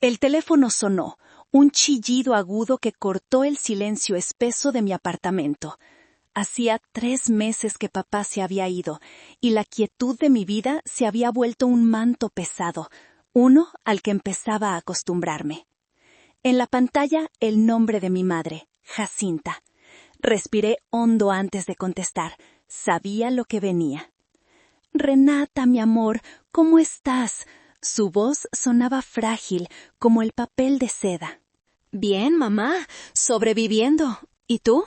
El teléfono sonó, un chillido agudo que cortó el silencio espeso de mi apartamento. Hacía 3 meses que papá se había ido, y la quietud de mi vida se había vuelto un manto pesado, uno al que empezaba a acostumbrarme. En la pantalla, el nombre de mi madre, Jacinta. Respiré hondo antes de contestar. Sabía lo que venía. «Renata, mi amor, ¿cómo estás?» Su voz sonaba frágil, como el papel de seda. «Bien, mamá, sobreviviendo. ¿Y tú?»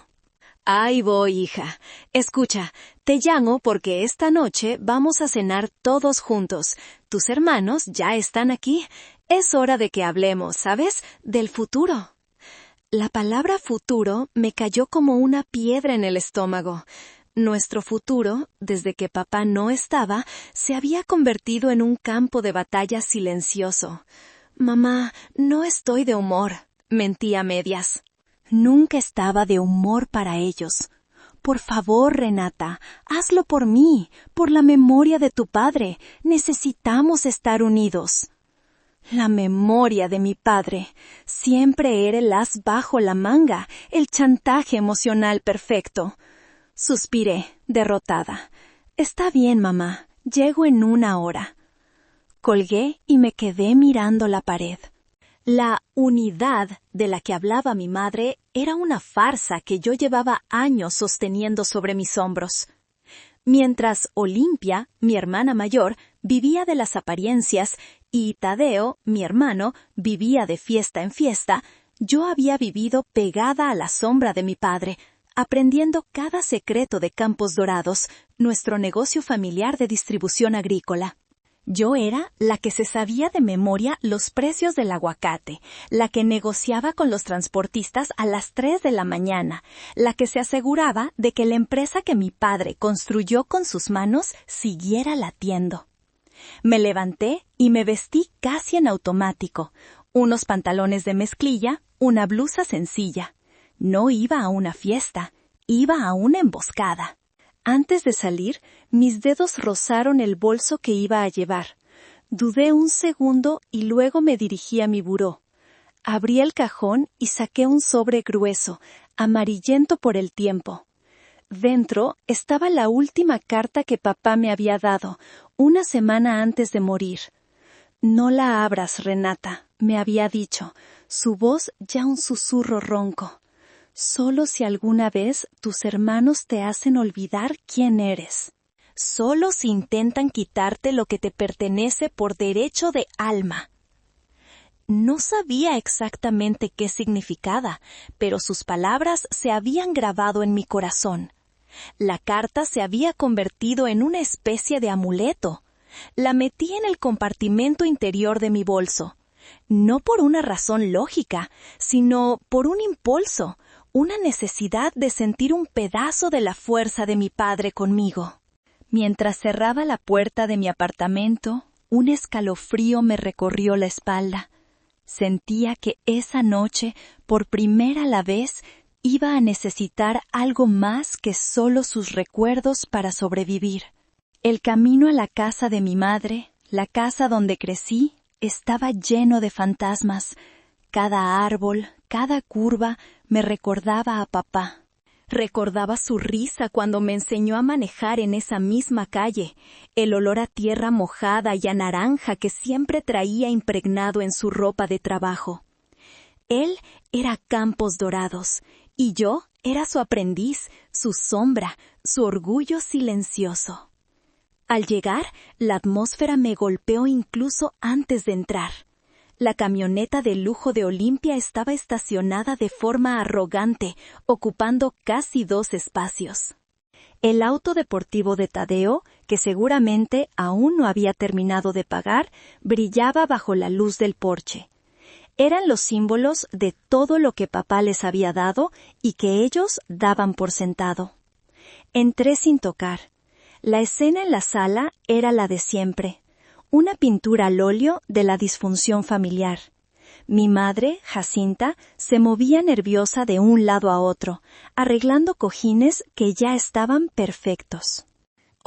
«Ahí voy, hija. Escucha, te llamo porque esta noche vamos a cenar todos juntos. Tus hermanos ya están aquí. Es hora de que hablemos, ¿sabes? Del futuro». La palabra futuro me cayó como una piedra en el estómago. Nuestro futuro, desde que papá no estaba, se había convertido en un campo de batalla silencioso. «Mamá, no estoy de humor», mentí a medias. Nunca estaba de humor para ellos. «Por favor, Renata, hazlo por mí, por la memoria de tu padre. Necesitamos estar unidos». La memoria de mi padre. Siempre era el as bajo la manga, el chantaje emocional perfecto. Suspiré, derrotada. «Está bien, mamá. Llego en 1 hora». Colgué y me quedé mirando la pared. La unidad de la que hablaba mi madre era una farsa que yo llevaba años sosteniendo sobre mis hombros. Mientras Olimpia, mi hermana mayor, vivía de las apariencias y Tadeo, mi hermano, vivía de fiesta en fiesta, yo había vivido pegada a la sombra de mi padre, aprendiendo cada secreto de Campos Dorados, nuestro negocio familiar de distribución agrícola. Yo era la que se sabía de memoria los precios del aguacate, la que negociaba con los transportistas a las 3 de la mañana, la que se aseguraba de que la empresa que mi padre construyó con sus manos siguiera latiendo. Me levanté y me vestí casi en automático, unos pantalones de mezclilla, una blusa sencilla. No iba a una fiesta, iba a una emboscada. Antes de salir, mis dedos rozaron el bolso que iba a llevar. Dudé un segundo y luego me dirigí a mi buró. Abrí el cajón y saqué un sobre grueso, amarillento por el tiempo. Dentro estaba la última carta que papá me había dado, una semana antes de morir. «No la abras, Renata», me había dicho, su voz ya un susurro ronco. «Solo si alguna vez tus hermanos te hacen olvidar quién eres. Solo si intentan quitarte lo que te pertenece por derecho de alma». No sabía exactamente qué significaba, pero sus palabras se habían grabado en mi corazón. La carta se había convertido en una especie de amuleto. La metí en el compartimento interior de mi bolso. No por una razón lógica, sino por un impulso, una necesidad de sentir un pedazo de la fuerza de mi padre conmigo. Mientras cerraba la puerta de mi apartamento, un escalofrío me recorrió la espalda. Sentía que esa noche, por primera vez, iba a necesitar algo más que solo sus recuerdos para sobrevivir. El camino a la casa de mi madre, la casa donde crecí, estaba lleno de fantasmas. Cada árbol, cada curva, me recordaba a papá. Recordaba su risa cuando me enseñó a manejar en esa misma calle, el olor a tierra mojada y a naranja que siempre traía impregnado en su ropa de trabajo. Él era Campos Dorados, y yo era su aprendiz, su sombra, su orgullo silencioso. Al llegar, la atmósfera me golpeó incluso antes de entrar. La camioneta de lujo de Olimpia estaba estacionada de forma arrogante, ocupando casi 2 espacios. El auto deportivo de Tadeo, que seguramente aún no había terminado de pagar, brillaba bajo la luz del porche. Eran los símbolos de todo lo que papá les había dado y que ellos daban por sentado. Entré sin tocar. La escena en la sala era la de siempre. Una pintura al óleo de la disfunción familiar. Mi madre, Jacinta, se movía nerviosa de un lado a otro, arreglando cojines que ya estaban perfectos.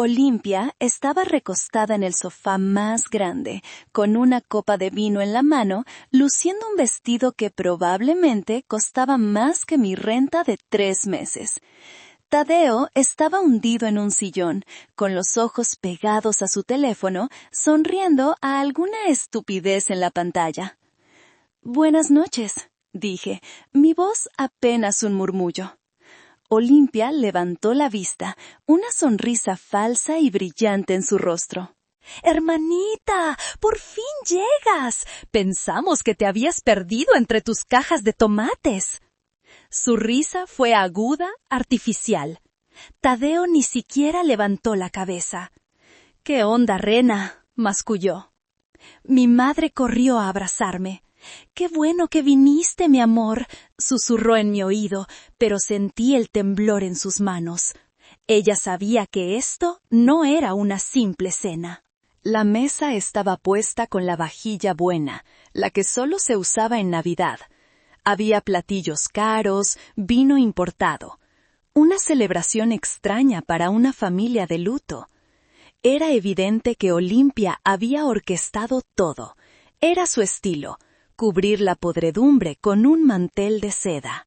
Olimpia estaba recostada en el sofá más grande, con una copa de vino en la mano, luciendo un vestido que probablemente costaba más que mi renta de 3 meses. Tadeo estaba hundido en un sillón, con los ojos pegados a su teléfono, sonriendo a alguna estupidez en la pantalla. «Buenas noches», dije, mi voz apenas un murmullo. Olimpia levantó la vista, una sonrisa falsa y brillante en su rostro. Hermanita, por fin llegas. Pensamos que te habías perdido entre tus cajas de tomates. Su risa fue aguda, artificial. Tadeo ni siquiera levantó la cabeza. «¿Qué onda, Rena?», masculló. Mi madre corrió a abrazarme. «Qué bueno que viniste, mi amor», susurró en mi oído, pero sentí el temblor en sus manos. Ella sabía que esto no era una simple cena. La mesa estaba puesta con la vajilla buena, la que solo se usaba en Navidad. Había platillos caros, vino importado. Una celebración extraña para una familia de luto. Era evidente que Olimpia había orquestado todo. Era su estilo, cubrir la podredumbre con un mantel de seda.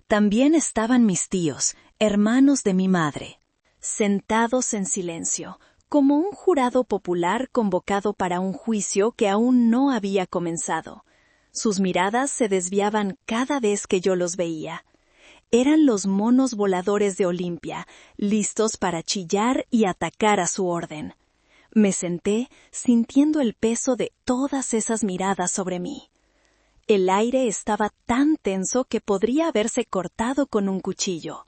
También estaban mis tíos, hermanos de mi madre, sentados en silencio, como un jurado popular convocado para un juicio que aún no había comenzado. Sus miradas se desviaban cada vez que yo los veía. Eran los monos voladores de Olimpia, listos para chillar y atacar a su orden. Me senté, sintiendo el peso de todas esas miradas sobre mí. El aire estaba tan tenso que podría haberse cortado con un cuchillo.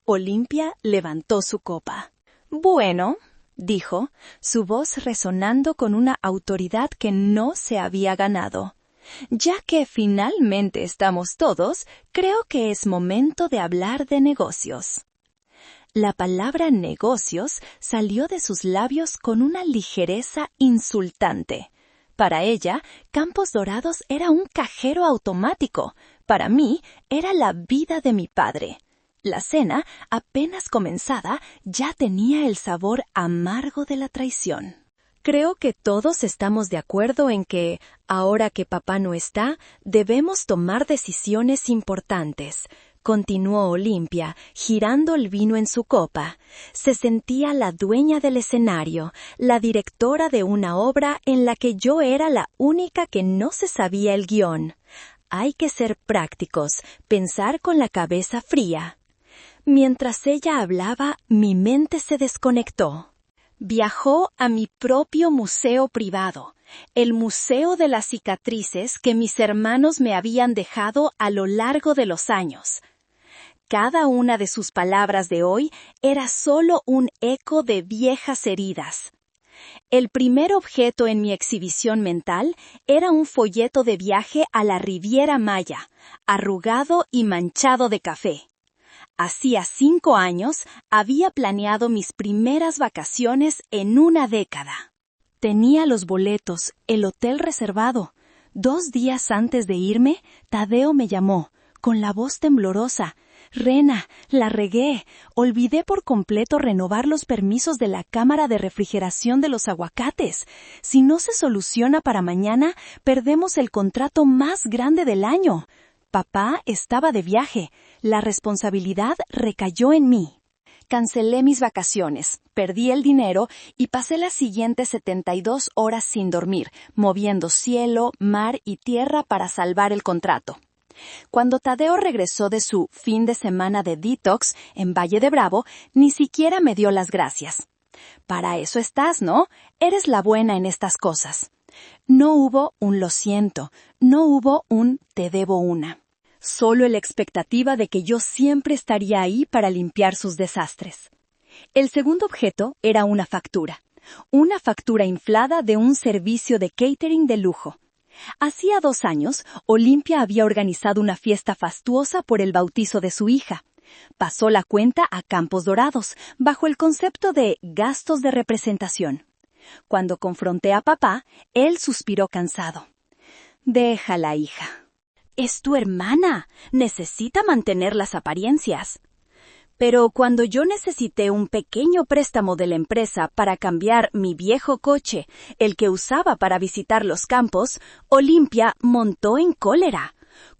Olimpia levantó su copa. «Bueno», dijo, su voz resonando con una autoridad que no se había ganado. «Ya que finalmente estamos todos, creo que es momento de hablar de negocios». La palabra negocios salió de sus labios con una ligereza insultante. Para ella, Campos Dorados era un cajero automático. Para mí, era la vida de mi padre. La cena, apenas comenzada, ya tenía el sabor amargo de la traición. Creo que todos estamos de acuerdo en que, ahora que papá no está, debemos tomar decisiones importantes. Continuó Olimpia, girando el vino en su copa. Se sentía la dueña del escenario, la directora de una obra en la que yo era la única que no se sabía el guión. Hay que ser prácticos, pensar con la cabeza fría. Mientras ella hablaba, mi mente se desconectó. Viajó a mi propio museo privado, el Museo de las Cicatrices que mis hermanos me habían dejado a lo largo de los años. Cada una de sus palabras de hoy era solo un eco de viejas heridas. El primer objeto en mi exhibición mental era un folleto de viaje a la Riviera Maya, arrugado y manchado de café. Hacía 5 años había planeado mis primeras vacaciones en una década. Tenía los boletos, el hotel reservado. 2 días antes de irme, Tadeo me llamó, con la voz temblorosa. «Rena, la regué. Olvidé por completo renovar los permisos de la cámara de refrigeración de los aguacates. Si no se soluciona para mañana, perdemos el contrato más grande del año». Papá estaba de viaje. La responsabilidad recayó en mí. Cancelé mis vacaciones, perdí el dinero y pasé las siguientes 72 horas sin dormir, moviendo cielo, mar y tierra para salvar el contrato. Cuando Tadeo regresó de su fin de semana de detox en Valle de Bravo, ni siquiera me dio las gracias. «Para eso estás, ¿no? Eres la buena en estas cosas». No hubo un «lo siento», no hubo un «te debo una». Solo la expectativa de que yo siempre estaría ahí para limpiar sus desastres. El segundo objeto era una factura inflada de un servicio de catering de lujo. Hacía 2 años, Olimpia había organizado una fiesta fastuosa por el bautizo de su hija. Pasó la cuenta a Campos Dorados, bajo el concepto de gastos de representación. Cuando confronté a papá, él suspiró cansado. «Déjala, hija. Es tu hermana. Necesita mantener las apariencias». Pero cuando yo necesité un pequeño préstamo de la empresa para cambiar mi viejo coche, el que usaba para visitar los campos, Olimpia montó en cólera.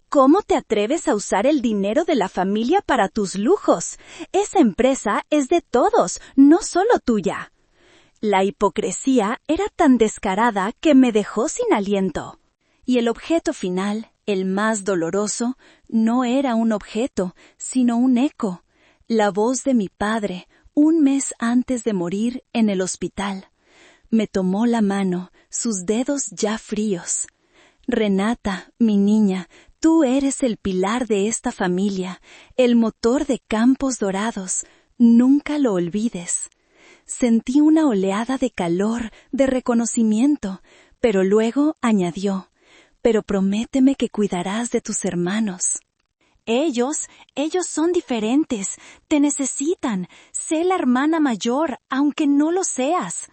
¿Cómo te atreves a usar el dinero de la familia para tus lujos? Esa empresa es de todos, no solo tuya. La hipocresía era tan descarada que me dejó sin aliento. Y el objeto final, el más doloroso, no era un objeto, sino un eco. La voz de mi padre, un mes antes de morir en el hospital. Me tomó la mano, sus dedos ya fríos. Renata, mi niña, tú eres el pilar de esta familia, el motor de Campos Dorados. Nunca lo olvides. Sentí una oleada de calor, de reconocimiento, pero luego añadió, pero prométeme que cuidarás de tus hermanos. Ellos son diferentes, te necesitan, sé la hermana mayor, aunque no lo seas.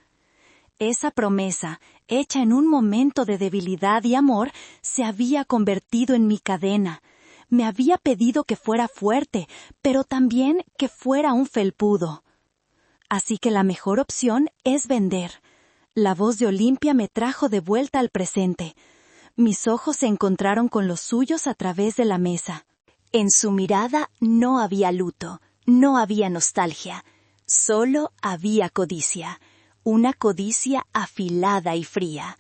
Esa promesa, hecha en un momento de debilidad y amor, se había convertido en mi cadena. Me había pedido que fuera fuerte, pero también que fuera un felpudo. Así que la mejor opción es vender. La voz de Olimpia me trajo de vuelta al presente. Mis ojos se encontraron con los suyos a través de la mesa. En su mirada no había luto, no había nostalgia, solo había codicia, una codicia afilada y fría.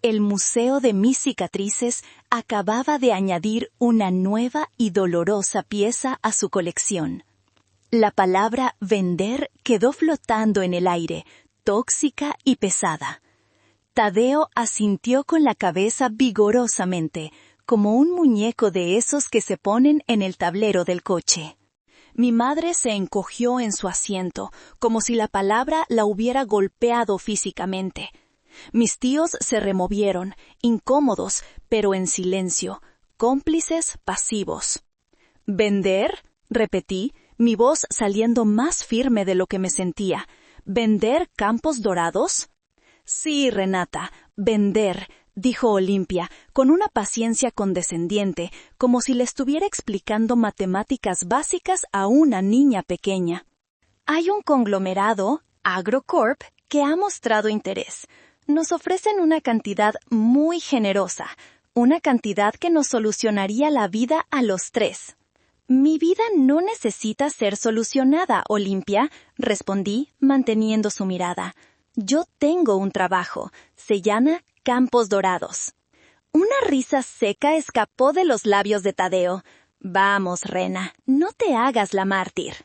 El museo de mis cicatrices acababa de añadir una nueva y dolorosa pieza a su colección. La palabra vender quedó flotando en el aire, tóxica y pesada. Tadeo asintió con la cabeza vigorosamente, como un muñeco de esos que se ponen en el tablero del coche. Mi madre se encogió en su asiento, como si la palabra la hubiera golpeado físicamente. Mis tíos se removieron, incómodos, pero en silencio, cómplices pasivos. ¿Vender?, repetí, mi voz saliendo más firme de lo que me sentía. ¿Vender Campos Dorados? Sí, Renata, vender, dijo Olimpia, con una paciencia condescendiente, como si le estuviera explicando matemáticas básicas a una niña pequeña. Hay un conglomerado, AgroCorp, que ha mostrado interés. Nos ofrecen una cantidad muy generosa, una cantidad que nos solucionaría la vida a los tres. Mi vida no necesita ser solucionada, Olimpia, respondí, manteniendo su mirada. Yo tengo un trabajo, se llama Campos Dorados. Una risa seca escapó de los labios de Tadeo. Vamos, Rena, no te hagas la mártir.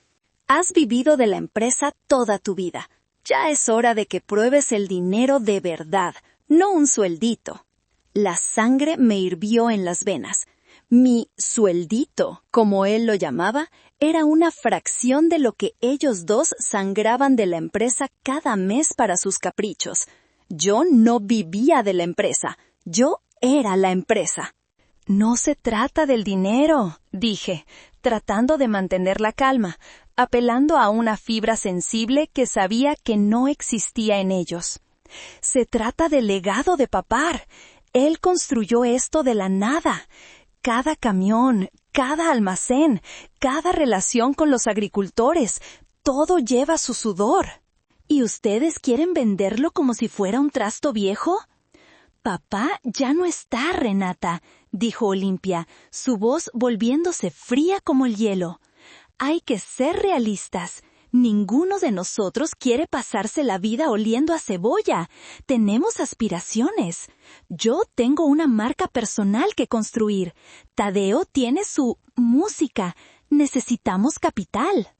Has vivido de la empresa toda tu vida. Ya es hora de que pruebes el dinero de verdad, no un sueldito. La sangre me hirvió en las venas. Mi sueldito, como él lo llamaba, era una fracción de lo que ellos dos sangraban de la empresa cada mes para sus caprichos. Yo no vivía de la empresa, yo era la empresa. No se trata del dinero, dije, tratando de mantener la calma, apelando a una fibra sensible que sabía que no existía en ellos. Se trata del legado de papá. Él construyó esto de la nada. Cada camión, cada almacén, cada relación con los agricultores, todo lleva su sudor. ¿Y ustedes quieren venderlo como si fuera un trasto viejo? Papá ya no está, Renata, dijo Olimpia, su voz volviéndose fría como el hielo. Hay que ser realistas. Ninguno de nosotros quiere pasarse la vida oliendo a cebolla. Tenemos aspiraciones. Yo tengo una marca personal que construir. Tadeo tiene su música. Necesitamos capital.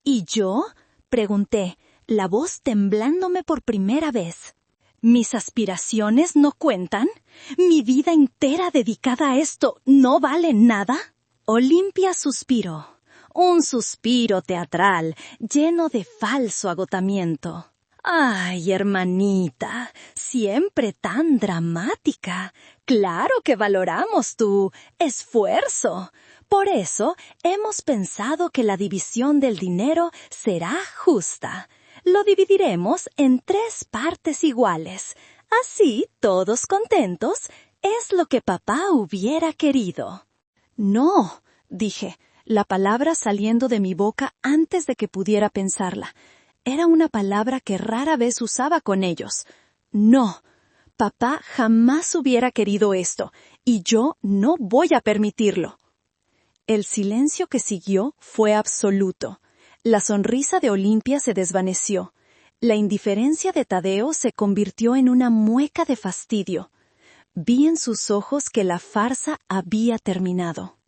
¿Y yo?, pregunté, la voz temblándome por primera vez. ¿Mis aspiraciones no cuentan? ¿Mi vida entera dedicada a esto no vale nada? Olimpia suspiró. Un suspiro teatral, lleno de falso agotamiento. ¡Ay, hermanita! Siempre tan dramática. Claro que valoramos tu esfuerzo. Por eso hemos pensado que la división del dinero será justa. Lo dividiremos en 3 partes iguales. Así, todos contentos, es lo que papá hubiera querido. No, dije. la palabra saliendo de mi boca antes de que pudiera pensarla. Era una palabra que rara vez usaba con ellos. No, papá jamás hubiera querido esto, y yo no voy a permitirlo. El silencio que siguió fue absoluto. La sonrisa de Olimpia se desvaneció. La indiferencia de Tadeo se convirtió en una mueca de fastidio. Vi en sus ojos que la farsa había terminado.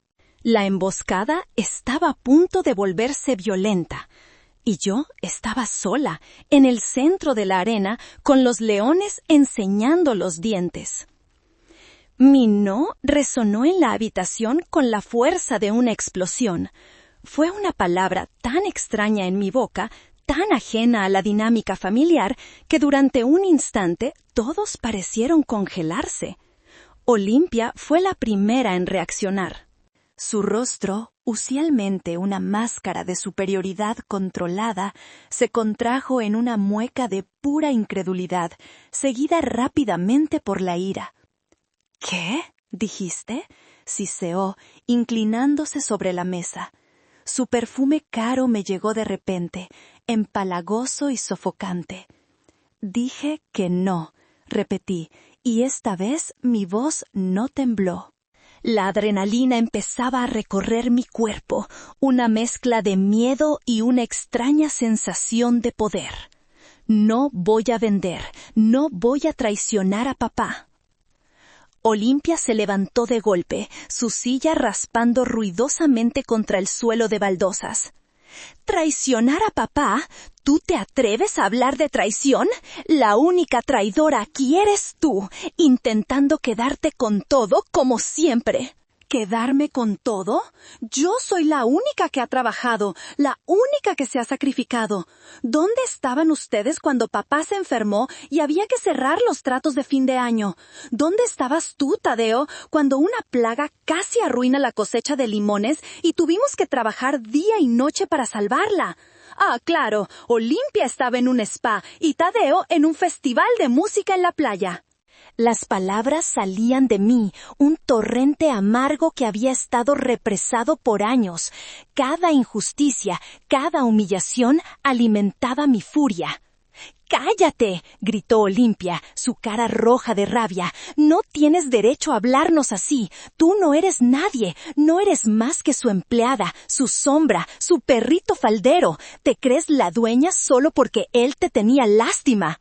La emboscada estaba a punto de volverse violenta, y yo estaba sola, en el centro de la arena, con los leones enseñando los dientes. Mi no resonó en la habitación con la fuerza de una explosión. Fue una palabra tan extraña en mi boca, tan ajena a la dinámica familiar, que durante un instante todos parecieron congelarse. Olimpia fue la primera en reaccionar. Su rostro, usualmente una máscara de superioridad controlada, se contrajo en una mueca de pura incredulidad, seguida rápidamente por la ira. «¿Qué? ¿Dijiste?», siseó, inclinándose sobre la mesa. Su perfume caro me llegó de repente, empalagoso y sofocante. «Dije que no», repetí, y esta vez mi voz no tembló. La adrenalina empezaba a recorrer mi cuerpo, una mezcla de miedo y una extraña sensación de poder. No voy a vender, no voy a traicionar a papá. Olimpia se levantó de golpe, su silla raspando ruidosamente contra el suelo de baldosas. ¿Traicionar a papá? ¿Tú te atreves a hablar de traición? La única traidora aquí eres tú, intentando quedarte con todo como siempre. ¿Quedarme con todo? Yo soy la única que ha trabajado, la única que se ha sacrificado. ¿Dónde estaban ustedes cuando papá se enfermó y había que cerrar los tratos de fin de año? ¿Dónde estabas tú, Tadeo, cuando una plaga casi arruina la cosecha de limones y tuvimos que trabajar día y noche para salvarla? Ah, claro, Olimpia estaba en un spa y Tadeo en un festival de música en la playa. Las palabras salían de mí, un torrente amargo que había estado represado por años. Cada injusticia, cada humillación alimentaba mi furia. «¡Cállate!», gritó Olimpia, su cara roja de rabia. «No tienes derecho a hablarnos así. Tú no eres nadie, no eres más que su empleada, su sombra, su perrito faldero. Te crees la dueña solo porque él te tenía lástima».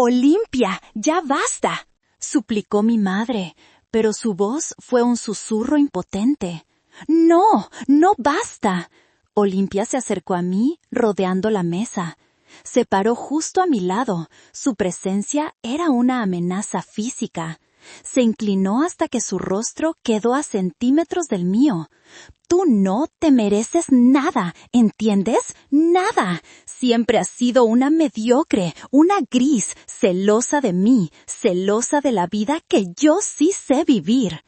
«Olimpia, ya basta», suplicó mi madre, pero su voz fue un susurro impotente. «No, no basta». Olimpia se acercó a mí, rodeando la mesa. Se paró justo a mi lado. Su presencia era una amenaza física. Se inclinó hasta que su rostro quedó a centímetros del mío. «Tú no te mereces nada, ¿entiendes? Nada. Siempre has sido una mediocre, una gris, celosa de mí, celosa de la vida que yo sí sé vivir.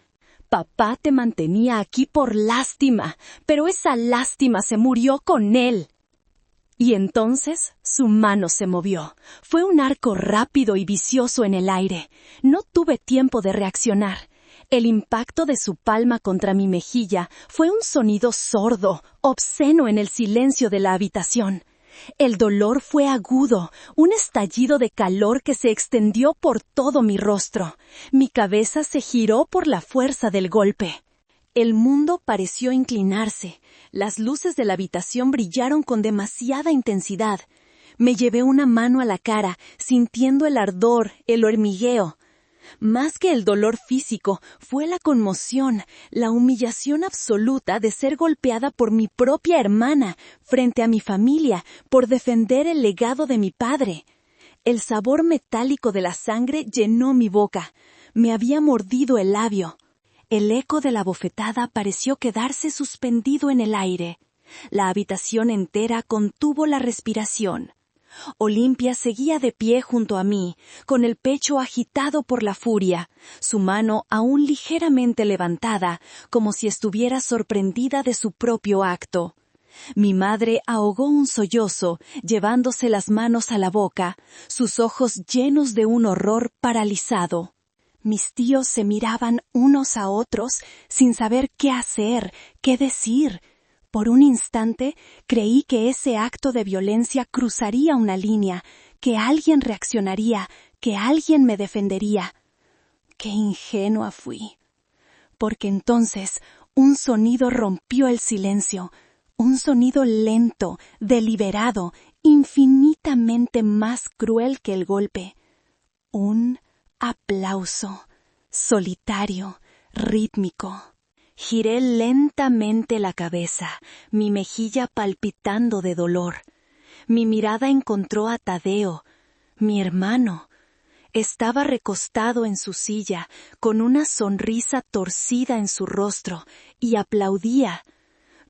Papá te mantenía aquí por lástima, pero esa lástima se murió con él». Y entonces su mano se movió. Fue un arco rápido y vicioso en el aire. No tuve tiempo de reaccionar. El impacto de su palma contra mi mejilla fue un sonido sordo, obsceno en el silencio de la habitación. El dolor fue agudo, un estallido de calor que se extendió por todo mi rostro. Mi cabeza se giró por la fuerza del golpe. El mundo pareció inclinarse. Las luces de la habitación brillaron con demasiada intensidad. Me llevé una mano a la cara, sintiendo el ardor, el hormigueo. Más que el dolor físico, fue la conmoción, la humillación absoluta de ser golpeada por mi propia hermana, frente a mi familia, por defender el legado de mi padre. El sabor metálico de la sangre llenó mi boca. Me había mordido el labio. El eco de la bofetada pareció quedarse suspendido en el aire. La habitación entera contuvo la respiración. Olimpia seguía de pie junto a mí, con el pecho agitado por la furia, su mano aún ligeramente levantada, como si estuviera sorprendida de su propio acto. Mi madre ahogó un sollozo, llevándose las manos a la boca, sus ojos llenos de un horror paralizado. Mis tíos se miraban unos a otros sin saber qué hacer, qué decir. Por un instante creí que ese acto de violencia cruzaría una línea, que alguien reaccionaría, que alguien me defendería. ¡Qué ingenua fui! Porque entonces un sonido rompió el silencio, un sonido lento, deliberado, infinitamente más cruel que el golpe. Un aplauso, solitario, rítmico. Giré lentamente la cabeza, mi mejilla palpitando de dolor. Mi mirada encontró a Tadeo, mi hermano. Estaba recostado en su silla, con una sonrisa torcida en su rostro, y aplaudía.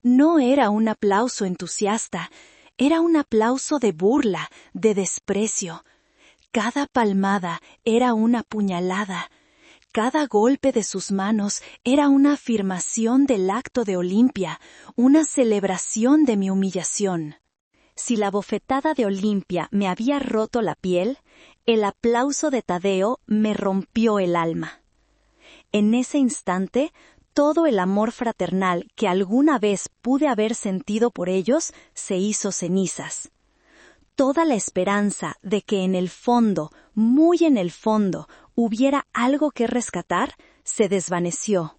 No era un aplauso entusiasta, era un aplauso de burla, de desprecio. Cada palmada era una puñalada. Cada golpe de sus manos era una afirmación del acto de Olimpia, una celebración de mi humillación. Si la bofetada de Olimpia me había roto la piel, el aplauso de Tadeo me rompió el alma. En ese instante, todo el amor fraternal que alguna vez pude haber sentido por ellos se hizo cenizas. Toda la esperanza de que en el fondo, muy en el fondo, hubiera algo que rescatar, se desvaneció.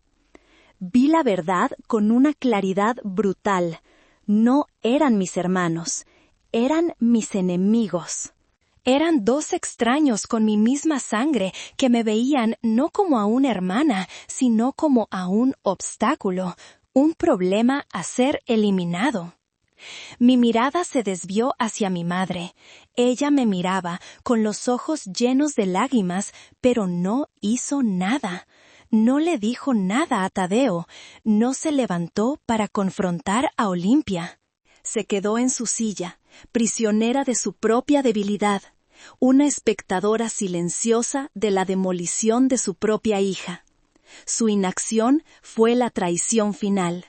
Vi la verdad con una claridad brutal. No eran mis hermanos, eran mis enemigos. Eran dos extraños con mi misma sangre que me veían no como a una hermana, sino como a un obstáculo, un problema a ser eliminado. Mi mirada se desvió hacia mi madre. Ella me miraba con los ojos llenos de lágrimas, pero no hizo nada. No le dijo nada a Tadeo. No se levantó para confrontar a Olimpia. Se quedó en su silla, prisionera de su propia debilidad, una espectadora silenciosa de la demolición de su propia hija. Su inacción fue la traición final.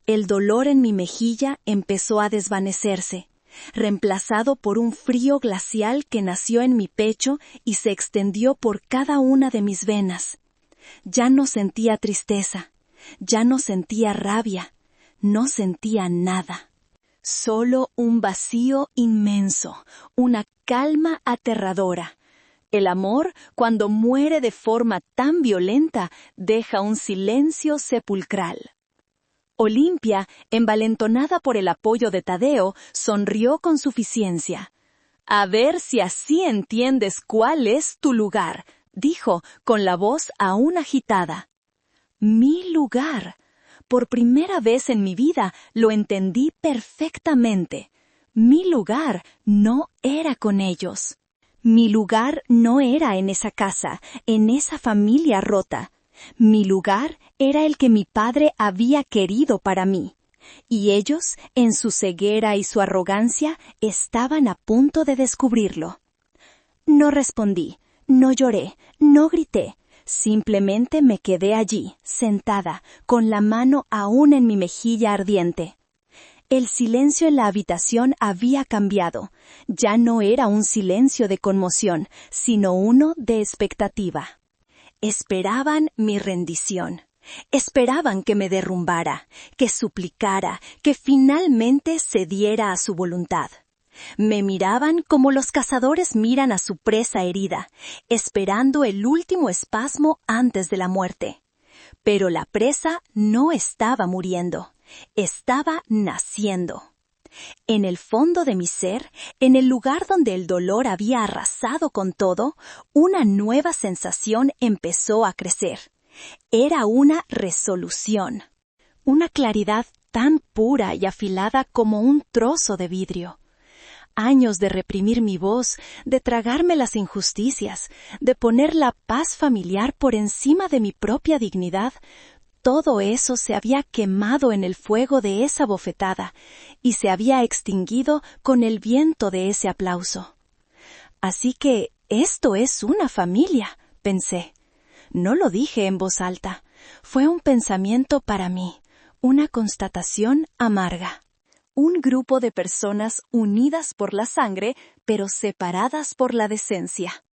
El dolor en mi mejilla empezó a desvanecerse, reemplazado por un frío glacial que nació en mi pecho y se extendió por cada una de mis venas. Ya no sentía tristeza, ya no sentía rabia, no sentía nada. Solo un vacío inmenso, una calma aterradora. El amor, cuando muere de forma tan violenta, deja un silencio sepulcral. Olimpia, envalentonada por el apoyo de Tadeo, sonrió con suficiencia. «A ver si así entiendes cuál es tu lugar», dijo, con la voz aún agitada. «Mi lugar». Por primera vez en mi vida lo entendí perfectamente. Mi lugar no era con ellos. Mi lugar no era en esa casa, en esa familia rota. Mi lugar era el que mi padre había querido para mí. Y ellos, en su ceguera y su arrogancia, estaban a punto de descubrirlo. No respondí, no lloré, no grité. Simplemente me quedé allí, sentada, con la mano aún en mi mejilla ardiente. El silencio en la habitación había cambiado. Ya no era un silencio de conmoción, sino uno de expectativa. Esperaban mi rendición. Esperaban que me derrumbara, que suplicara, que finalmente cediera a su voluntad. Me miraban como los cazadores miran a su presa herida, esperando el último espasmo antes de la muerte. Pero la presa no estaba muriendo, estaba naciendo. En el fondo de mi ser, en el lugar donde el dolor había arrasado con todo, una nueva sensación empezó a crecer. Era una resolución, una claridad tan pura y afilada como un trozo de vidrio. Años de reprimir mi voz, de tragarme las injusticias, de poner la paz familiar por encima de mi propia dignidad, todo eso se había quemado en el fuego de esa bofetada y se había extinguido con el viento de ese aplauso. Así que esto es una familia, pensé. No lo dije en voz alta, fue un pensamiento para mí, una constatación amarga. Un grupo de personas unidas por la sangre, pero separadas por la decencia.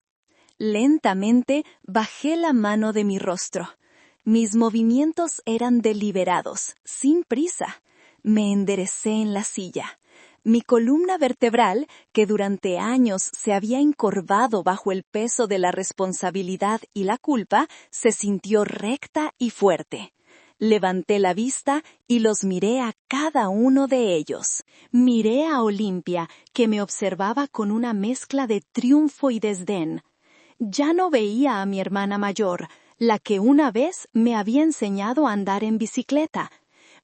Lentamente bajé la mano de mi rostro. Mis movimientos eran deliberados, sin prisa. Me enderecé en la silla. Mi columna vertebral, que durante años se había encorvado bajo el peso de la responsabilidad y la culpa, se sintió recta y fuerte. Levanté la vista y los miré a cada uno de ellos. Miré a Olimpia, que me observaba con una mezcla de triunfo y desdén. Ya no veía a mi hermana mayor, la que una vez me había enseñado a andar en bicicleta.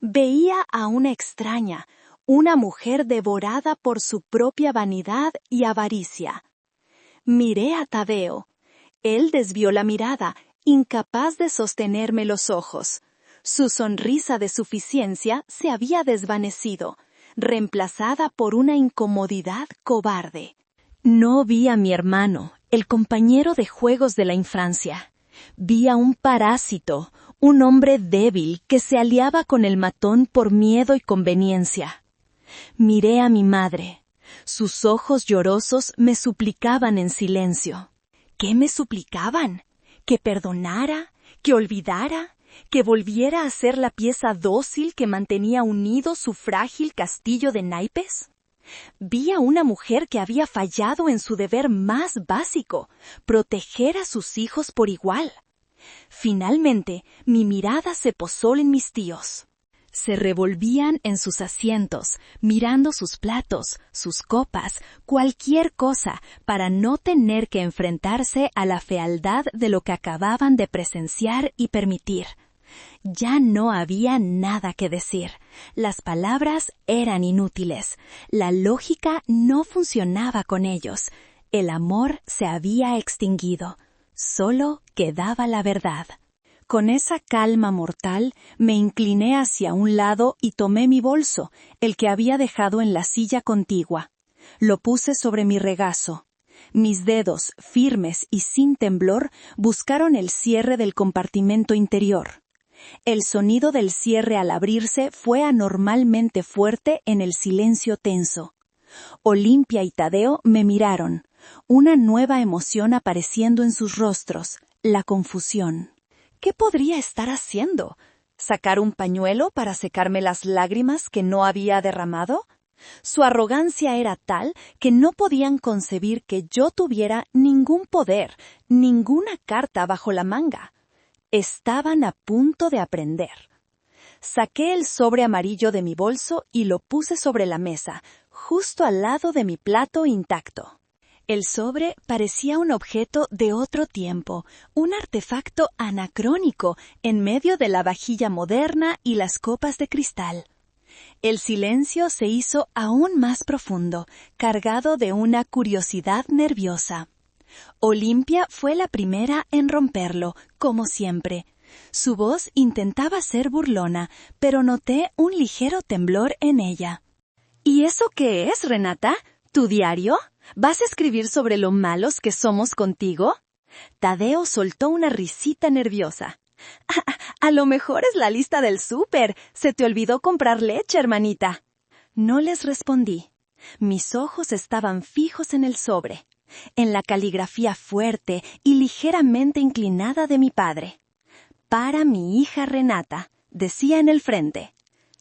Veía a una extraña, una mujer devorada por su propia vanidad y avaricia. Miré a Tadeo. Él desvió la mirada, incapaz de sostenerme los ojos. Su sonrisa de suficiencia se había desvanecido, reemplazada por una incomodidad cobarde. No vi a mi hermano, el compañero de juegos de la infancia. Vi a un parásito, un hombre débil que se aliaba con el matón por miedo y conveniencia. Miré a mi madre. Sus ojos llorosos me suplicaban en silencio. ¿Qué me suplicaban? ¿Que perdonara? ¿Que olvidara? ¿Que volviera a ser la pieza dócil que mantenía unido su frágil castillo de naipes? Vi a una mujer que había fallado en su deber más básico, proteger a sus hijos por igual. Finalmente, mi mirada se posó en mis tíos. Se revolvían en sus asientos, mirando sus platos, sus copas, cualquier cosa, para no tener que enfrentarse a la fealdad de lo que acababan de presenciar y permitir. Ya no había nada que decir. Las palabras eran inútiles. La lógica no funcionaba con ellos. El amor se había extinguido. Solo quedaba la verdad. Con esa calma mortal, me incliné hacia un lado y tomé mi bolso, el que había dejado en la silla contigua. Lo puse sobre mi regazo. Mis dedos, firmes y sin temblor, buscaron el cierre del compartimento interior. El sonido del cierre al abrirse fue anormalmente fuerte en el silencio tenso. Olimpia y Tadeo me miraron, una nueva emoción apareciendo en sus rostros, la confusión. ¿Qué podría estar haciendo? ¿Sacar un pañuelo para secarme las lágrimas que no había derramado? Su arrogancia era tal que no podían concebir que yo tuviera ningún poder, ninguna carta bajo la manga. Estaban a punto de aprender. Saqué el sobre amarillo de mi bolso y lo puse sobre la mesa, justo al lado de mi plato intacto. El sobre parecía un objeto de otro tiempo, un artefacto anacrónico en medio de la vajilla moderna y las copas de cristal. El silencio se hizo aún más profundo, cargado de una curiosidad nerviosa. Olimpia fue la primera en romperlo, como siempre. Su voz intentaba ser burlona, pero noté un ligero temblor en ella. ¿Y eso qué es, Renata? ¿Tu diario? ¿Vas a escribir sobre lo malos que somos contigo? Tadeo soltó una risita nerviosa. A lo mejor es la lista del súper. Se te olvidó comprar leche, hermanita. No les respondí. Mis ojos estaban fijos en el sobre, en la caligrafía fuerte y ligeramente inclinada de mi padre. Para mi hija Renata, decía en el frente.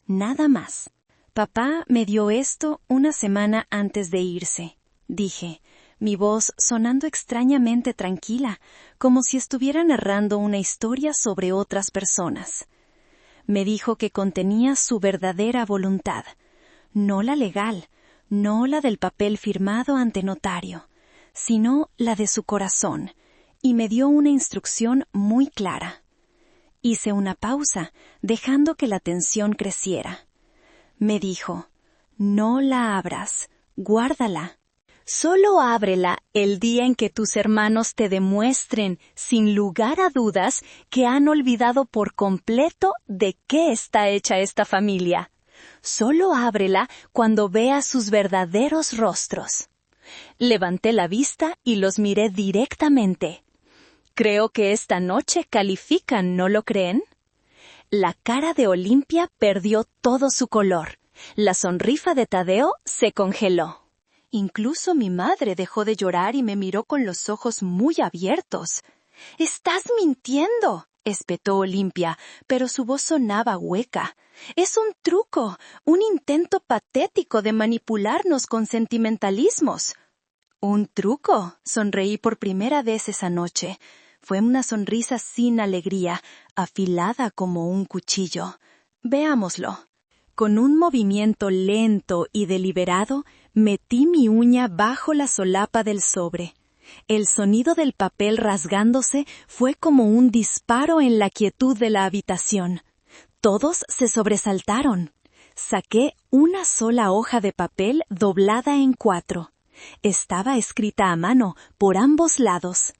Nada más. Papá me dio esto una semana antes de irse, dije, mi voz sonando extrañamente tranquila, como si estuviera narrando una historia sobre otras personas. Me dijo que contenía su verdadera voluntad, no la legal, no la del papel firmado ante notario, sino la de su corazón, y me dio una instrucción muy clara. Hice una pausa, dejando que la tensión creciera. Me dijo, no la abras, guárdala. Solo ábrela el día en que tus hermanos te demuestren, sin lugar a dudas, que han olvidado por completo de qué está hecha esta familia. Solo ábrela cuando veas sus verdaderos rostros. Levanté la vista y los miré directamente. Creo que esta noche califican, ¿no lo creen? La cara de Olimpia perdió todo su color. La sonrisa de Tadeo se congeló. Incluso mi madre dejó de llorar y me miró con los ojos muy abiertos. «¡Estás mintiendo!», espetó Olimpia, pero su voz sonaba hueca. «Es un truco, un intento patético de manipularnos con sentimentalismos». «¿Un truco?», sonreí por primera vez esa noche. Fue una sonrisa sin alegría, afilada como un cuchillo. Veámoslo. Con un movimiento lento y deliberado, metí mi uña bajo la solapa del sobre. El sonido del papel rasgándose fue como un disparo en la quietud de la habitación. Todos se sobresaltaron. Saqué una sola hoja de papel doblada en 4. Estaba escrita a mano, por ambos lados.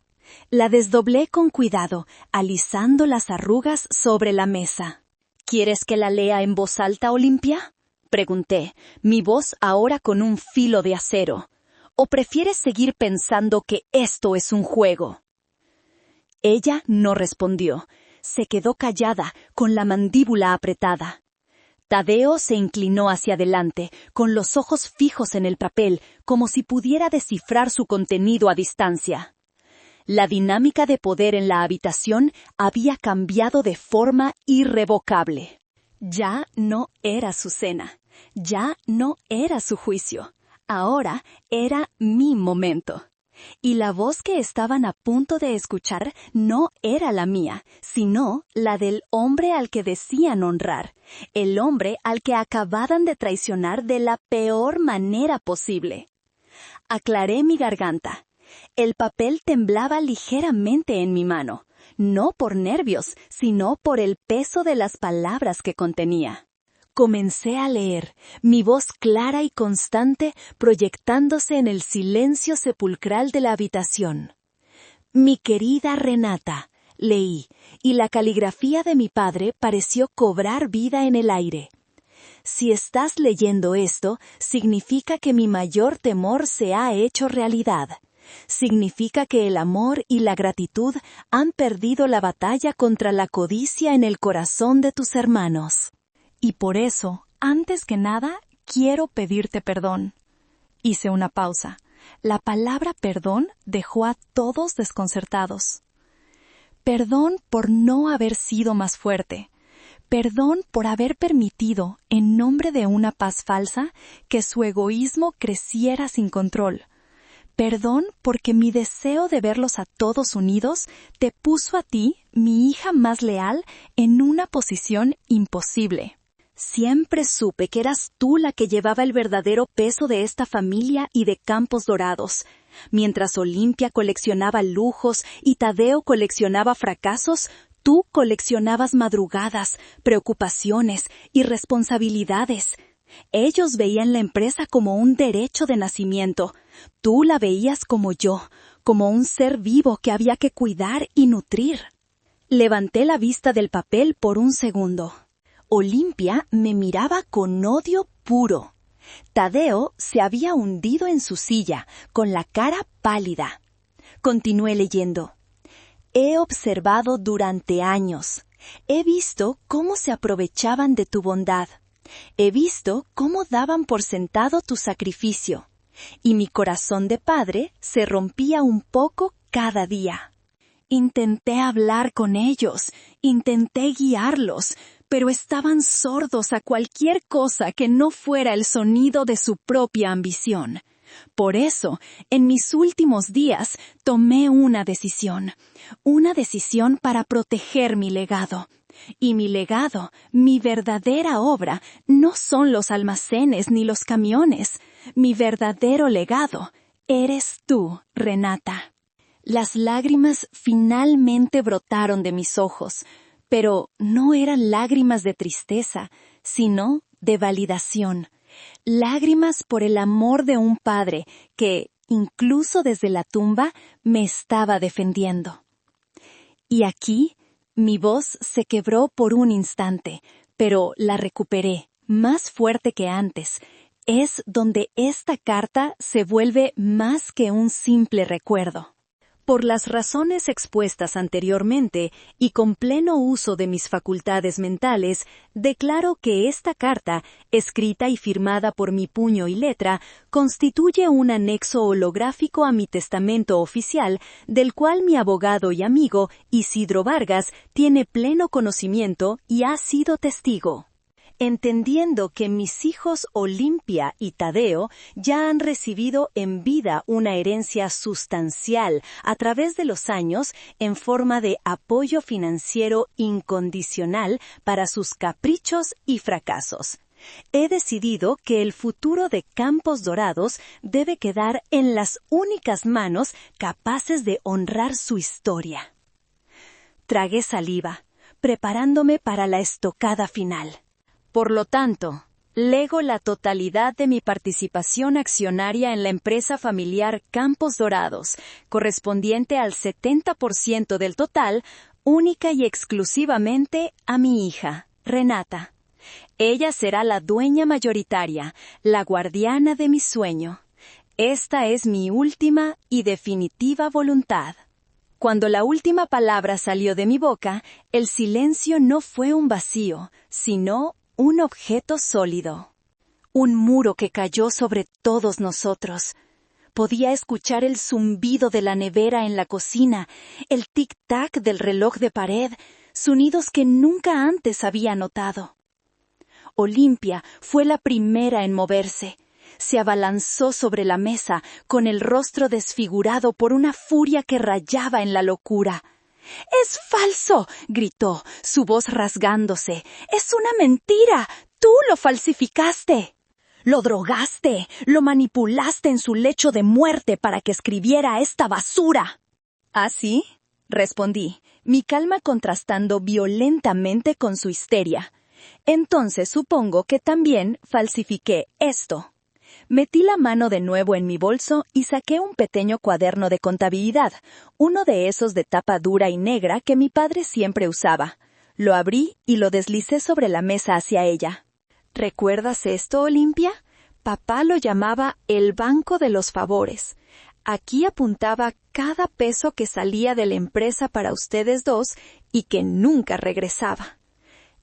La desdoblé con cuidado, alisando las arrugas sobre la mesa. «¿Quieres que la lea en voz alta, Olimpia?», pregunté, mi voz ahora con un filo de acero. «¿O prefieres seguir pensando que esto es un juego?». Ella no respondió. Se quedó callada, con la mandíbula apretada. Tadeo se inclinó hacia adelante, con los ojos fijos en el papel, como si pudiera descifrar su contenido a distancia. La dinámica de poder en la habitación había cambiado de forma irrevocable. Ya no era su cena, ya no era su juicio. Ahora era mi momento. Y la voz que estaban a punto de escuchar no era la mía, sino la del hombre al que decían honrar, el hombre al que acababan de traicionar de la peor manera posible. Aclaré mi garganta. El papel temblaba ligeramente en mi mano, no por nervios, sino por el peso de las palabras que contenía. Comencé a leer, mi voz clara y constante proyectándose en el silencio sepulcral de la habitación. «Mi querida Renata», leí, y la caligrafía de mi padre pareció cobrar vida en el aire. «Si estás leyendo esto, significa que mi mayor temor se ha hecho realidad. Significa que el amor y la gratitud han perdido la batalla contra la codicia en el corazón de tus hermanos. Y por eso, antes que nada, quiero pedirte perdón». Hice una pausa. La palabra perdón dejó a todos desconcertados. Perdón por no haber sido más fuerte. Perdón por haber permitido, en nombre de una paz falsa, que su egoísmo creciera sin control. Perdón porque mi deseo de verlos a todos unidos te puso a ti, mi hija más leal, en una posición imposible. Siempre supe que eras tú la que llevaba el verdadero peso de esta familia y de Campos Dorados. Mientras Olimpia coleccionaba lujos y Tadeo coleccionaba fracasos, tú coleccionabas madrugadas, preocupaciones y responsabilidades. Ellos veían la empresa como un derecho de nacimiento. Tú la veías como yo, como un ser vivo que había que cuidar y nutrir. Levanté la vista del papel por un segundo. Olimpia me miraba con odio puro. Tadeo se había hundido en su silla, con la cara pálida. Continué leyendo. He observado durante años. He visto cómo se aprovechaban de tu bondad. He visto cómo daban por sentado tu sacrificio. Y mi corazón de padre se rompía un poco cada día. Intenté hablar con ellos, intenté guiarlos, pero estaban sordos a cualquier cosa que no fuera el sonido de su propia ambición. Por eso, en mis últimos días, tomé una decisión para proteger mi legado. Y mi legado, mi verdadera obra, no son los almacenes ni los camiones. Mi verdadero legado eres tú, Renata. Las lágrimas finalmente brotaron de mis ojos, pero no eran lágrimas de tristeza, sino de validación. Lágrimas por el amor de un padre que, incluso desde la tumba, me estaba defendiendo. Y aquí, mi voz se quebró por un instante, pero la recuperé, más fuerte que antes. Es donde esta carta se vuelve más que un simple recuerdo. Por las razones expuestas anteriormente y con pleno uso de mis facultades mentales, declaro que esta carta, escrita y firmada por mi puño y letra, constituye un anexo holográfico a mi testamento oficial, del cual mi abogado y amigo, Isidro Vargas, tiene pleno conocimiento y ha sido testigo. Entendiendo que mis hijos Olimpia y Tadeo ya han recibido en vida una herencia sustancial a través de los años en forma de apoyo financiero incondicional para sus caprichos y fracasos, he decidido que el futuro de Campos Dorados debe quedar en las únicas manos capaces de honrar su historia. Tragué saliva, preparándome para la estocada final. Por lo tanto, lego la totalidad de mi participación accionaria en la empresa familiar Campos Dorados, correspondiente al 70% del total, única y exclusivamente a mi hija, Renata. Ella será la dueña mayoritaria, la guardiana de mi sueño. Esta es mi última y definitiva voluntad. Cuando la última palabra salió de mi boca, el silencio no fue un vacío, sino un objeto sólido. Un muro que cayó sobre todos nosotros. Podía escuchar el zumbido de la nevera en la cocina, el tic-tac del reloj de pared, sonidos que nunca antes había notado. Olimpia fue la primera en moverse. Se abalanzó sobre la mesa, con el rostro desfigurado por una furia que rayaba en la locura. «¡Es falso!», gritó, su voz rasgándose. «¡Es una mentira! ¡Tú lo falsificaste! Lo drogaste, lo manipulaste en su lecho de muerte para que escribiera esta basura». «¿Ah, sí?», respondí, mi calma contrastando violentamente con su histeria. «Entonces supongo que también falsifiqué esto». Metí la mano de nuevo en mi bolso y saqué un pequeño cuaderno de contabilidad, uno de esos de tapa dura y negra que mi padre siempre usaba. Lo abrí y lo deslicé sobre la mesa hacia ella. «¿Recuerdas esto, Olimpia? Papá lo llamaba el Banco de los Favores. Aquí apuntaba cada peso que salía de la empresa para ustedes dos y que nunca regresaba».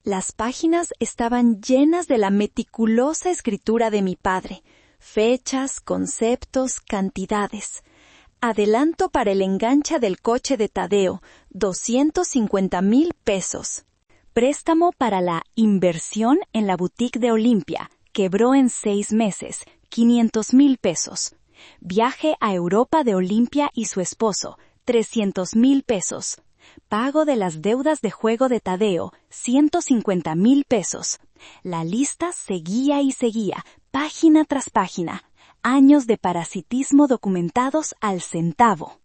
Las páginas estaban llenas de la meticulosa escritura de mi padre. Fechas, conceptos, cantidades. Adelanto para el enganche del coche de Tadeo, 250,000 pesos. Préstamo para la inversión en la boutique de Olimpia, quebró en 6 meses, 500,000 pesos. Viaje a Europa de Olimpia y su esposo, 300,000 pesos. Pago de las deudas de juego de Tadeo, 150,000 pesos. La lista seguía y seguía, página tras página. Años de parasitismo documentados al centavo.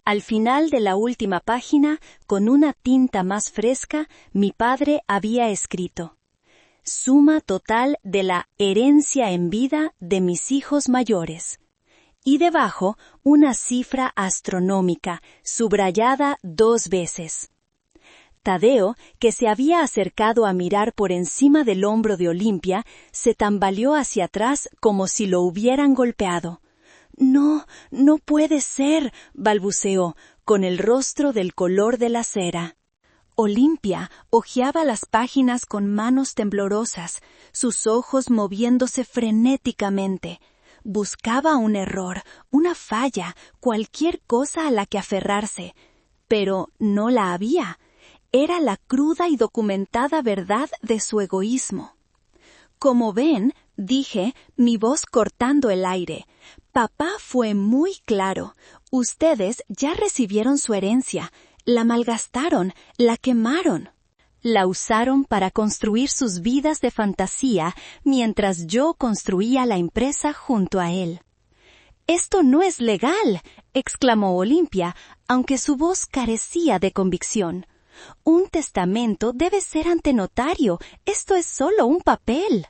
Al final de la última página, con una tinta más fresca, mi padre había escrito: «Suma total de la herencia en vida de mis hijos mayores». Y debajo, una cifra astronómica, subrayada 2 veces. Tadeo, que se había acercado a mirar por encima del hombro de Olimpia, se tambaleó hacia atrás como si lo hubieran golpeado. «No, no puede ser», balbuceó, con el rostro del color de la cera. Olimpia hojeaba las páginas con manos temblorosas, sus ojos moviéndose frenéticamente. Buscaba un error, una falla, cualquier cosa a la que aferrarse. Pero no la había. Era la cruda y documentada verdad de su egoísmo. «Como ven», dije, mi voz cortando el aire, «papá fue muy claro. Ustedes ya recibieron su herencia. La malgastaron, la quemaron. La usaron para construir sus vidas de fantasía mientras yo construía la empresa junto a él». «¡Esto no es legal!», exclamó Olimpia, aunque su voz carecía de convicción. «Un testamento debe ser ante notario. Esto es solo un papel».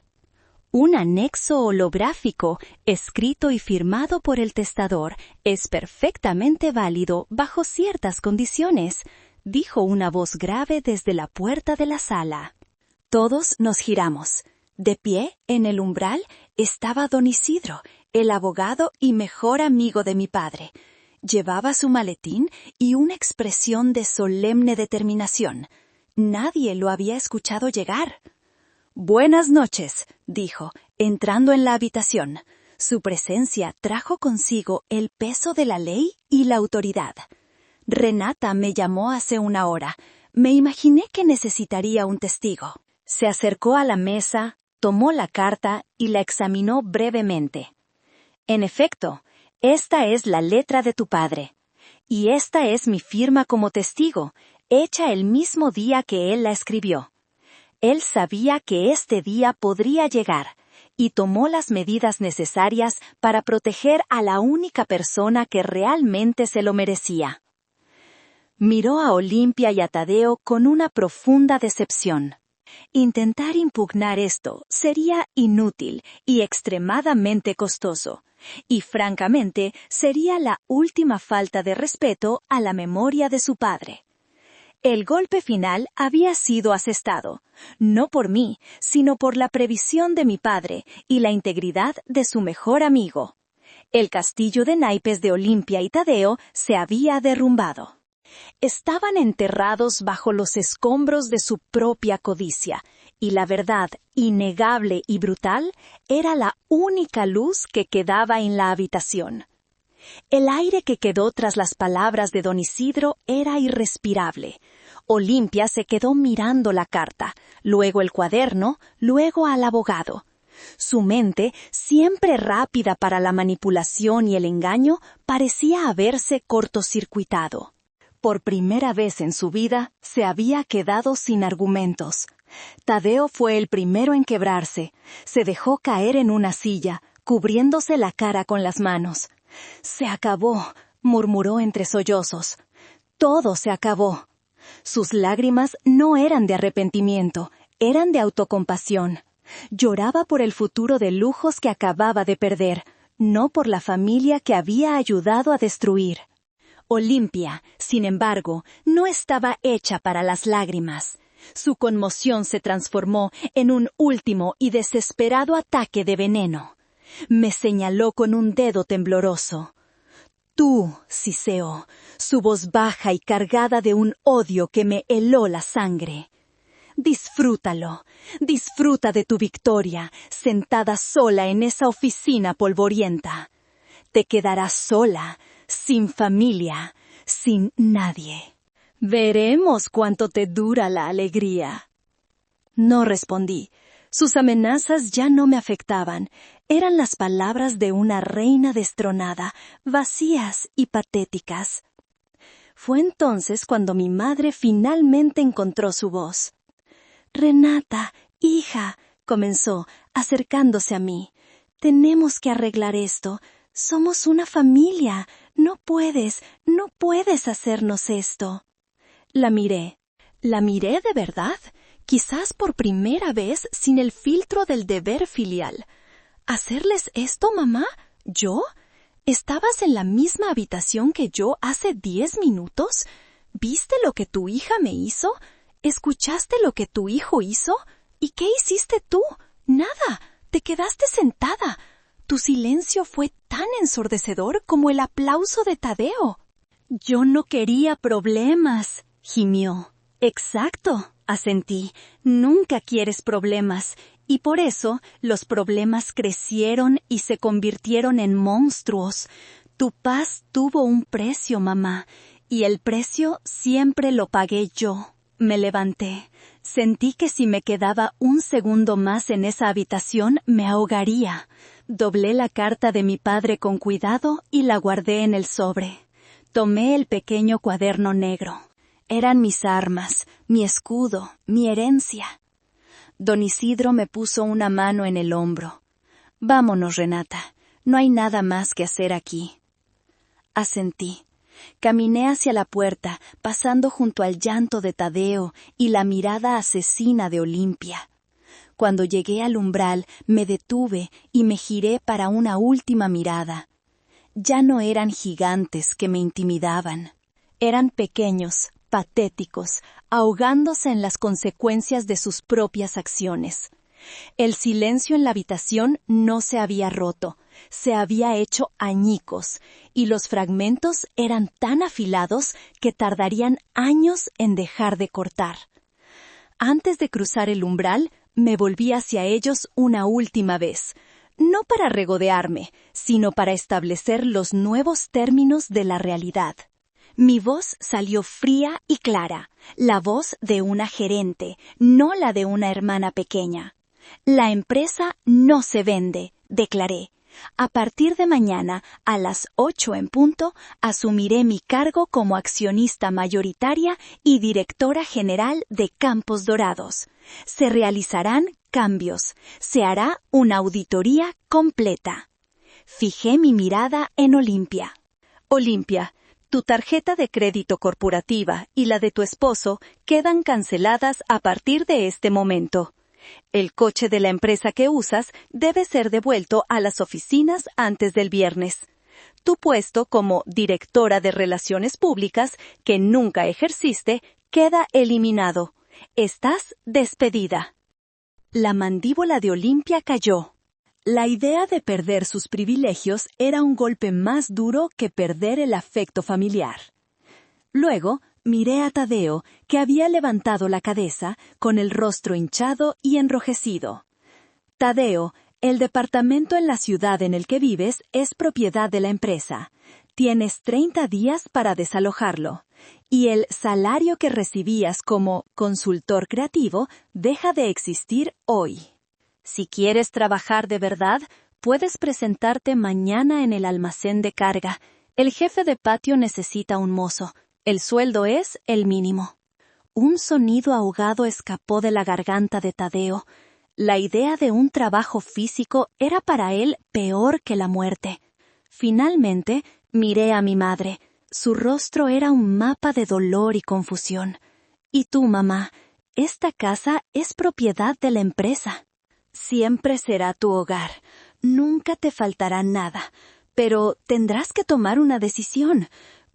«Un anexo holográfico, escrito y firmado por el testador, es perfectamente válido bajo ciertas condiciones», dijo una voz grave desde la puerta de la sala. Todos nos giramos. De pie, en el umbral, estaba don Isidro, el abogado y mejor amigo de mi padre. Llevaba su maletín y una expresión de solemne determinación. Nadie lo había escuchado llegar. «Buenas noches», dijo, entrando en la habitación. Su presencia trajo consigo el peso de la ley y la autoridad. Renata me llamó hace una hora. Me imaginé que necesitaría un testigo. Se acercó a la mesa, tomó la carta y la examinó brevemente. «En efecto, esta es la letra de tu padre. Y esta es mi firma como testigo, hecha el mismo día que él la escribió. Él sabía que este día podría llegar, y tomó las medidas necesarias para proteger a la única persona que realmente se lo merecía». Miró a Olimpia y a Tadeo con una profunda decepción. Intentar impugnar esto sería inútil y extremadamente costoso, y francamente sería la última falta de respeto a la memoria de su padre. El golpe final había sido asestado, no por mí, sino por la previsión de mi padre y la integridad de su mejor amigo. El castillo de naipes de Olimpia y Tadeo se había derrumbado. Estaban enterrados bajo los escombros de su propia codicia, y la verdad, innegable y brutal, era la única luz que quedaba en la habitación. El aire que quedó tras las palabras de don Isidro era irrespirable. Olimpia se quedó mirando la carta, luego el cuaderno, luego al abogado. Su mente, siempre rápida para la manipulación y el engaño, parecía haberse cortocircuitado. Por primera vez en su vida, se había quedado sin argumentos. Tadeo fue el primero en quebrarse. Se dejó caer en una silla, cubriéndose la cara con las manos. «Se acabó», murmuró entre sollozos. «Todo se acabó». Sus lágrimas no eran de arrepentimiento, eran de autocompasión. Lloraba por el futuro de lujos que acababa de perder, no por la familia que había ayudado a destruir. Olimpia, sin embargo, no estaba hecha para las lágrimas. Su conmoción se transformó en un último y desesperado ataque de veneno. Me señaló con un dedo tembloroso. «Tú, Ciseo», su voz baja y cargada de un odio que me heló la sangre. «Disfrútalo, disfruta de tu victoria, sentada sola en esa oficina polvorienta. Te quedarás sola, sin familia, sin nadie. Veremos cuánto te dura la alegría». No respondí. Sus amenazas ya no me afectaban. Eran las palabras de una reina destronada, vacías y patéticas. Fue entonces cuando mi madre finalmente encontró su voz. «Renata, hija», comenzó, acercándose a mí. «Tenemos que arreglar esto. Somos una familia. No puedes hacernos esto». La miré. La miré de verdad, quizás por primera vez sin el filtro del deber filial. ¿Hacerles esto, mamá? ¿Yo? ¿Estabas en la misma habitación que yo hace 10 minutos? ¿Viste lo que tu hija me hizo? ¿Escuchaste lo que tu hijo hizo? ¿Y qué hiciste tú? Nada. Te quedaste sentada. Tu silencio fue tan ensordecedor como el aplauso de Tadeo. «Yo no quería problemas», gimió. «Exacto», asentí. «Nunca quieres problemas. Y por eso los problemas crecieron y se convirtieron en monstruos. Tu paz tuvo un precio, mamá, y el precio siempre lo pagué yo». Me levanté. Sentí que si me quedaba un segundo más en esa habitación me ahogaría. Doblé la carta de mi padre con cuidado y la guardé en el sobre. Tomé el pequeño cuaderno negro. Eran mis armas, mi escudo, mi herencia. Don Isidro me puso una mano en el hombro. «Vámonos, Renata. No hay nada más que hacer aquí». Asentí. Caminé hacia la puerta, pasando junto al llanto de Tadeo y la mirada asesina de Olimpia. Cuando llegué al umbral, me detuve y me giré para una última mirada. Ya no eran gigantes que me intimidaban. Eran pequeños, patéticos, ahogándose en las consecuencias de sus propias acciones. El silencio en la habitación no se había roto, Se había hecho añicos, y los fragmentos eran tan afilados que tardarían años en dejar de cortar. Antes de cruzar el umbral, me volví hacia ellos una última vez, no para regodearme, sino para establecer los nuevos términos de la realidad. Mi voz salió fría y clara, la voz de una gerente, no la de una hermana pequeña. La empresa no se vende, declaré. A partir de mañana, a las 8 en punto, asumiré mi cargo como accionista mayoritaria y directora general de Campos Dorados. Se realizarán cambios. Se hará una auditoría completa. Fijé mi mirada en Olimpia. Olimpia, tu tarjeta de crédito corporativa y la de tu esposo quedan canceladas a partir de este momento. El coche de la empresa que usas debe ser devuelto a las oficinas antes del viernes. Tu puesto como directora de Relaciones Públicas, que nunca ejerciste, queda eliminado. Estás despedida. La mandíbula de Olimpia cayó. La idea de perder sus privilegios era un golpe más duro que perder el afecto familiar. Luego, miré a Tadeo, que había levantado la cabeza, con el rostro hinchado y enrojecido. Tadeo, el departamento en la ciudad en el que vives es propiedad de la empresa. Tienes 30 días para desalojarlo. Y el salario que recibías como consultor creativo deja de existir hoy. Si quieres trabajar de verdad, puedes presentarte mañana en el almacén de carga. El jefe de patio necesita un mozo. El sueldo es el mínimo. Un sonido ahogado escapó de la garganta de Tadeo. La idea de un trabajo físico era para él peor que la muerte. Finalmente, miré a mi madre. Su rostro era un mapa de dolor y confusión. ¿Y tú, mamá? Esta casa es propiedad de la empresa. Siempre será tu hogar. Nunca te faltará nada. Pero tendrás que tomar una decisión.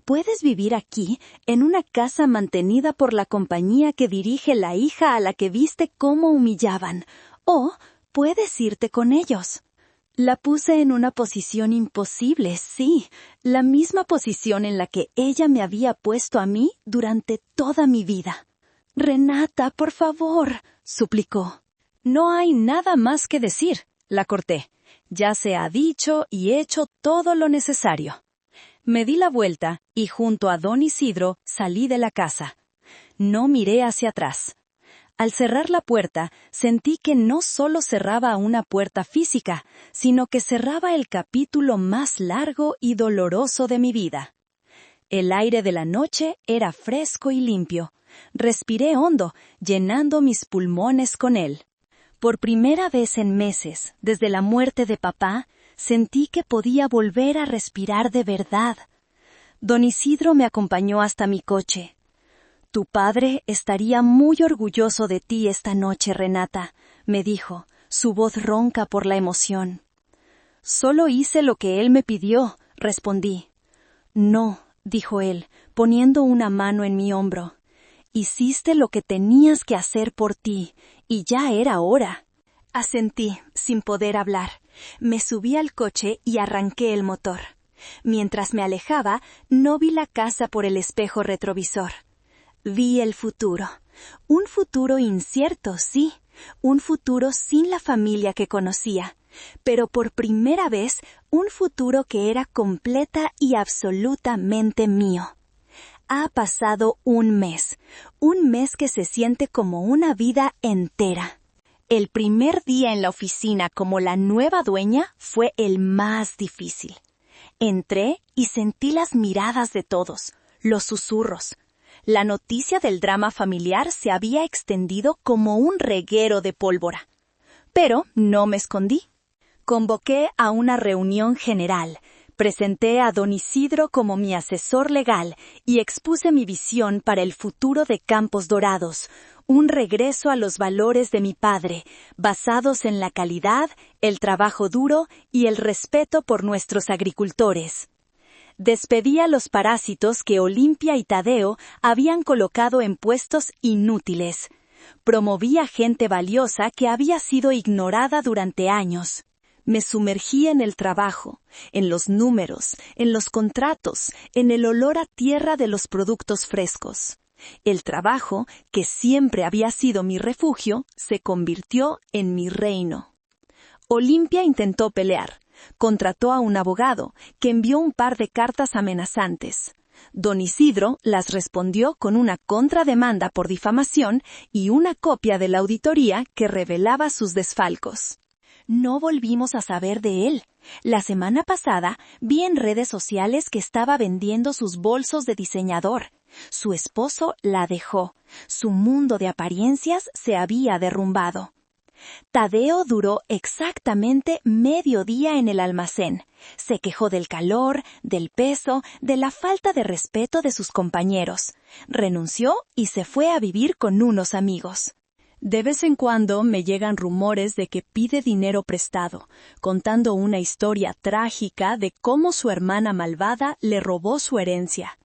Puedes vivir aquí, en una casa mantenida por la compañía que dirige la hija a la que viste cómo humillaban. O puedes irte con ellos. La puse en una posición imposible, sí, la misma posición en la que ella me había puesto a mí durante toda mi vida. «Renata, por favor», suplicó. «No hay nada más que decir», la corté. «Ya se ha dicho y hecho todo lo necesario». Me di la vuelta y junto a don Isidro salí de la casa. No miré hacia atrás. Al cerrar la puerta, sentí que no solo cerraba una puerta física, sino que cerraba el capítulo más largo y doloroso de mi vida. El aire de la noche era fresco y limpio. Respiré hondo, llenando mis pulmones con él. Por primera vez en meses, desde la muerte de papá, sentí que podía volver a respirar de verdad. Don Isidro me acompañó hasta mi coche. «Tu padre estaría muy orgulloso de ti esta noche, Renata», me dijo, su voz ronca por la emoción. «Solo hice lo que él me pidió», respondí. «No», dijo él, poniendo una mano en mi hombro. «Hiciste lo que tenías que hacer por ti, y ya era hora». Asentí, sin poder hablar. Me subí al coche y arranqué el motor. Mientras me alejaba, no vi la casa por el espejo retrovisor. Vi el futuro. Un futuro incierto, sí. Un futuro sin la familia que conocía. Pero por primera vez, un futuro que era completa y absolutamente mío. Ha pasado un mes que se siente como una vida entera. El primer día en la oficina como la nueva dueña fue el más difícil. Entré y sentí las miradas de todos, los susurros. La noticia del drama familiar se había extendido como un reguero de pólvora. Pero no me escondí. Convoqué a una reunión general. Presenté a don Isidro como mi asesor legal y expuse mi visión para el futuro de Campos Dorados, un regreso a los valores de mi padre, basados en la calidad, el trabajo duro y el respeto por nuestros agricultores. Despedí a los parásitos que Olimpia y Tadeo habían colocado en puestos inútiles. Promoví a gente valiosa que había sido ignorada durante años. Me sumergí en el trabajo, en los números, en los contratos, en el olor a tierra de los productos frescos. El trabajo, que siempre había sido mi refugio, se convirtió en mi reino. Olimpia intentó pelear. Contrató a un abogado, que envió un par de cartas amenazantes. Don Isidro las respondió con una contrademanda por difamación y una copia de la auditoría que revelaba sus desfalcos. No volvimos a saber de él. La semana pasada vi en redes sociales que estaba vendiendo sus bolsos de diseñador. Su esposo la dejó. Su mundo de apariencias se había derrumbado. Tadeo duró exactamente medio día en el almacén. Se quejó del calor, del peso, de la falta de respeto de sus compañeros. Renunció y se fue a vivir con unos amigos. De vez en cuando me llegan rumores de que pide dinero prestado, contando una historia trágica de cómo su hermana malvada le robó su herencia.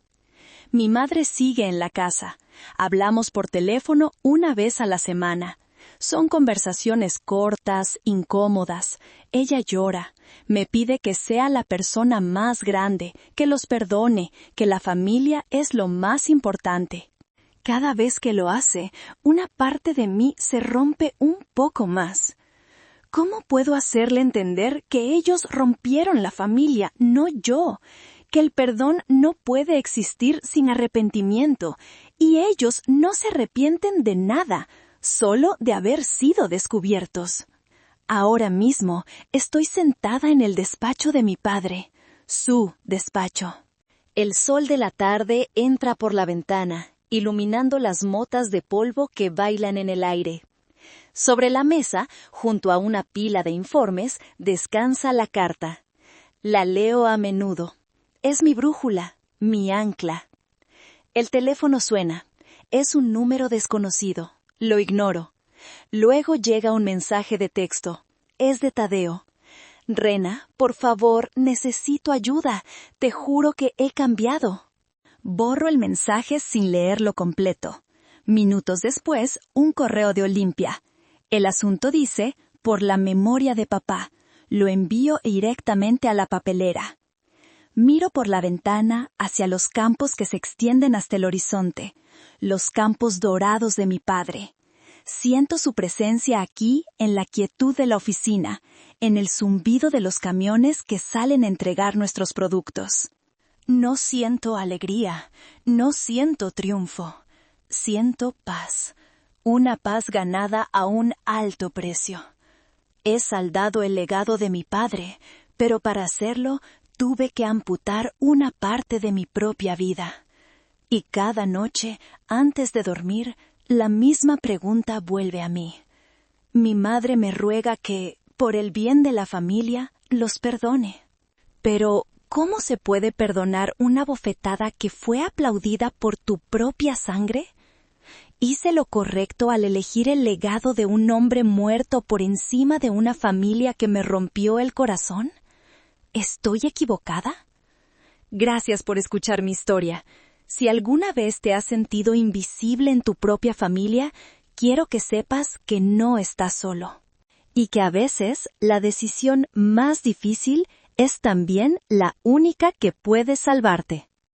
Mi madre sigue en la casa. Hablamos por teléfono una vez a la semana. Son conversaciones cortas, incómodas. Ella llora. Me pide que sea la persona más grande, que los perdone, que la familia es lo más importante. Cada vez que lo hace, una parte de mí se rompe un poco más. ¿Cómo puedo hacerle entender que ellos rompieron la familia, no yo? Que el perdón no puede existir sin arrepentimiento, y ellos no se arrepienten de nada, solo de haber sido descubiertos. Ahora mismo estoy sentada en el despacho de mi padre, su despacho. El sol de la tarde entra por la ventana, iluminando las motas de polvo que bailan en el aire. Sobre la mesa, junto a una pila de informes, descansa la carta. La leo a menudo. Es mi brújula, mi ancla. El teléfono suena. Es un número desconocido. Lo ignoro. Luego llega un mensaje de texto. Es de Tadeo. Rena, por favor, necesito ayuda. Te juro que he cambiado. Borro el mensaje sin leerlo completo. Minutos después, un correo de Olimpia. El asunto dice, por la memoria de papá. Lo envío directamente a la papelera. Miro por la ventana hacia los campos que se extienden hasta el horizonte, los campos dorados de mi padre. Siento su presencia aquí en la quietud de la oficina, en el zumbido de los camiones que salen a entregar nuestros productos. No siento alegría, no siento triunfo, siento paz, una paz ganada a un alto precio. He saldado el legado de mi padre, pero para hacerlo tuve que amputar una parte de mi propia vida. Y cada noche, antes de dormir, la misma pregunta vuelve a mí. Mi madre me ruega que, por el bien de la familia, los perdone. Pero, ¿cómo se puede perdonar una bofetada que fue aplaudida por tu propia sangre? ¿Hice lo correcto al elegir el legado de un hombre muerto por encima de una familia que me rompió el corazón? ¿Estoy equivocada? Gracias por escuchar mi historia. Si alguna vez te has sentido invisible en tu propia familia, quiero que sepas que no estás solo. Y que a veces la decisión más difícil es también la única que puede salvarte.